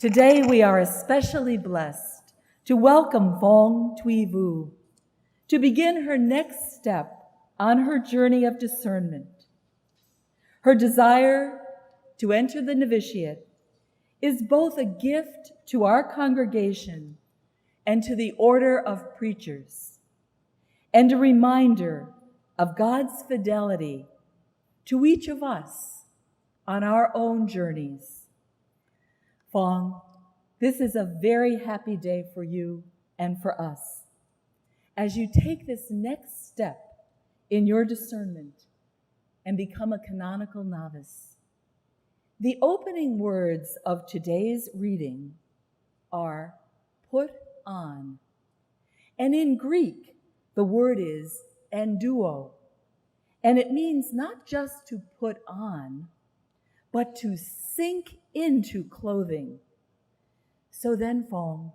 Today we are especially blessed to welcome Phuong Thuy Vu to begin her next step on her journey of discernment. Her desire to enter the novitiate is both a gift to our congregation and to the order of preachers, and a reminder of God's fidelity to each of us on our own journeys. Phuong, this is a very happy day for you and for us as you take this next step in your discernment and become a canonical novice. The opening words of today's reading are put on. And in Greek, the word is enduo. And it means not just to put on, but to sink into clothing. So then, Phuong,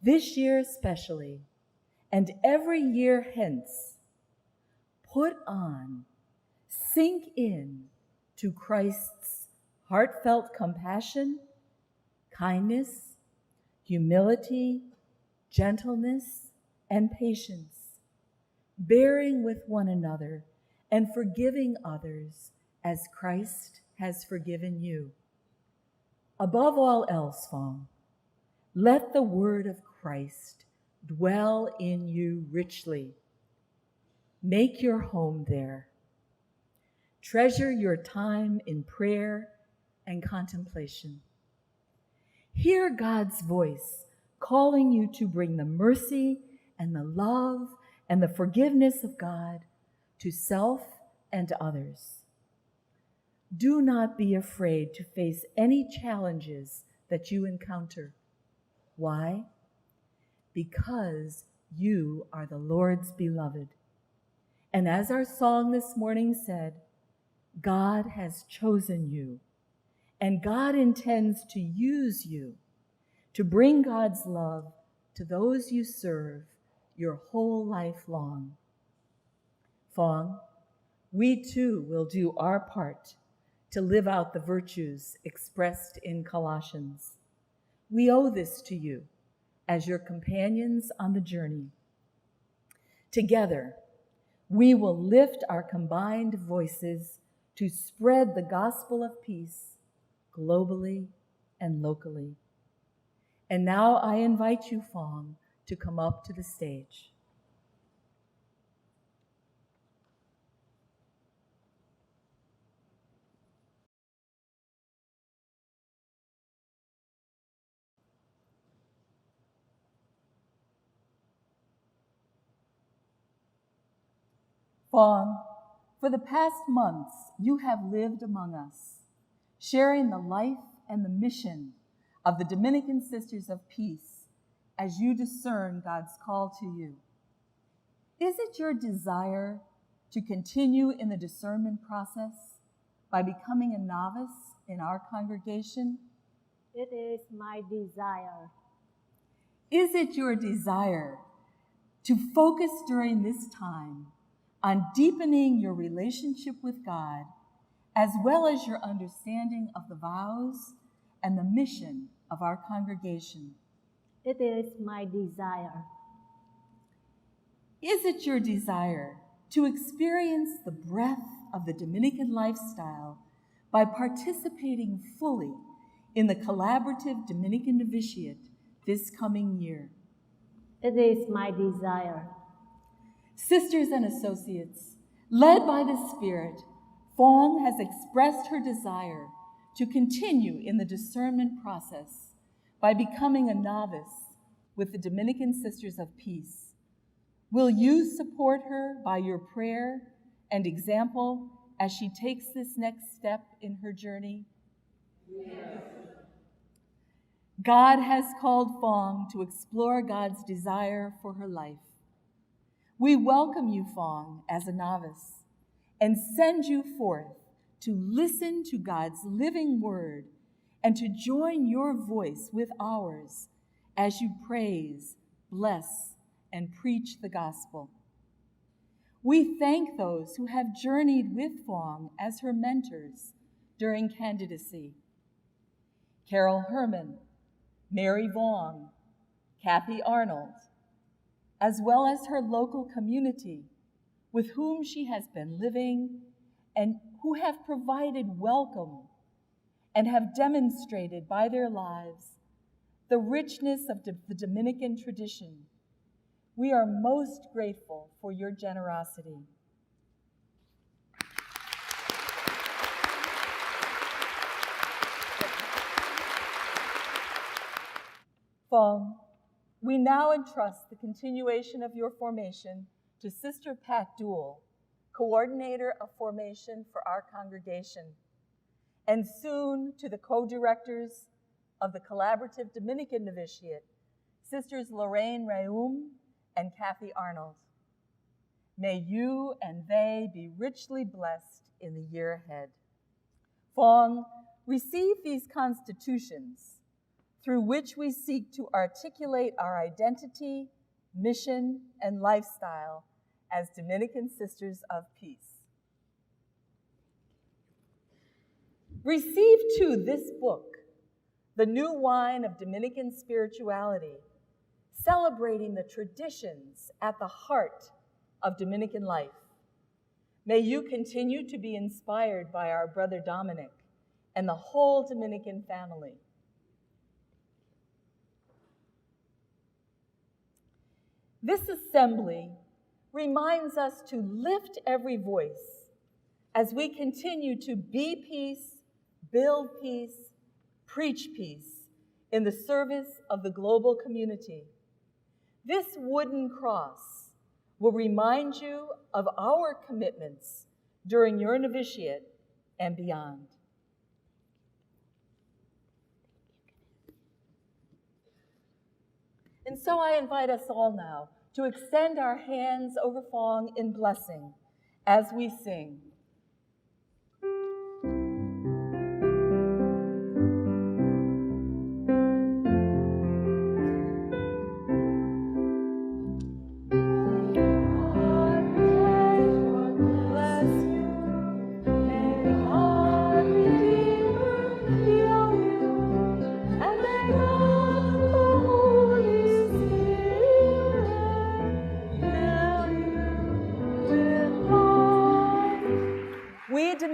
this year especially, and every year hence, put on, sink in to Christ's heartfelt compassion, kindness, humility, gentleness, and patience, bearing with one another and forgiving others as Christ has forgiven you. Above all else, Phuong, let the word of Christ dwell in you richly. Make your home there. Treasure your time in prayer and contemplation. Hear God's voice calling you to bring the mercy and the love and the forgiveness of God to self and to others. Do not be afraid to face any challenges that you encounter. Why? Because you are the Lord's beloved. And as our song this morning said, God has chosen you, and God intends to use you to bring God's love to those you serve your whole life long. Phuong, we too will do our part to live out the virtues expressed in Colossians. We owe this to you as your companions on the journey. Together, we will lift our combined voices to spread the gospel of peace globally and locally. And now I invite you, Phuong, to come up to the stage. Phuong, for the past months, you have lived among us, sharing the life and the mission of the Dominican Sisters of Peace as you discern God's call to you. Is it your desire to continue in the discernment process by becoming a novice in our congregation? It is my desire. Is it your desire to focus during this time on deepening your relationship with God, as well as your understanding of the vows and the mission of our congregation? It is my desire. Is it your desire to experience the breadth of the Dominican lifestyle by participating fully in the collaborative Dominican Novitiate this coming year? It is my desire. Sisters and associates, led by the Spirit, Phuong has expressed her desire to continue in the discernment process by becoming a novice with the Dominican Sisters of Peace. Will you support her by your prayer and example as she takes this next step in her journey? Yes. God has called Phuong to explore God's desire for her life. We welcome you, Phuong, as a novice and send you forth to listen to God's living word and to join your voice with ours as you praise, bless, and preach the gospel. We thank those who have journeyed with Phuong as her mentors during candidacy: Carol Herman, Mary Phuong, Kathy Arnold, as well as her local community with whom she has been living and who have provided welcome and have demonstrated by their lives the richness of the Dominican tradition. We are most grateful for your generosity. Phuong, we now entrust the continuation of your formation to Sister Pat Duell, Coordinator of Formation for our congregation, and soon to the co-directors of the Collaborative Dominican Novitiate, Sisters Lorraine Reum and Kathy Arnold. May you and they be richly blessed in the year ahead. Phuong, receive these constitutions through which we seek to articulate our identity, mission, and lifestyle as Dominican Sisters of Peace. Receive too this book, The New Wine of Dominican Spirituality, celebrating the traditions at the heart of Dominican life. May you continue to be inspired by our brother Dominic and the whole Dominican family. This assembly reminds us to lift every voice as we continue to be peace, build peace, preach peace in the service of the global community. This wooden cross will remind you of our commitments during your novitiate and beyond. And so I invite us all now to extend our hands over Phuong in blessing as we sing.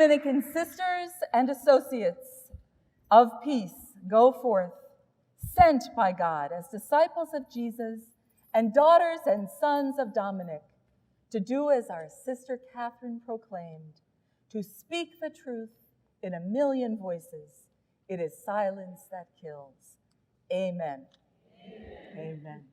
Dominican sisters and associates of peace go forth, sent by God as disciples of Jesus and daughters and sons of Dominic, to do as our sister Catherine proclaimed, to speak the truth in a million voices. It is silence that kills. Amen. Amen. Amen.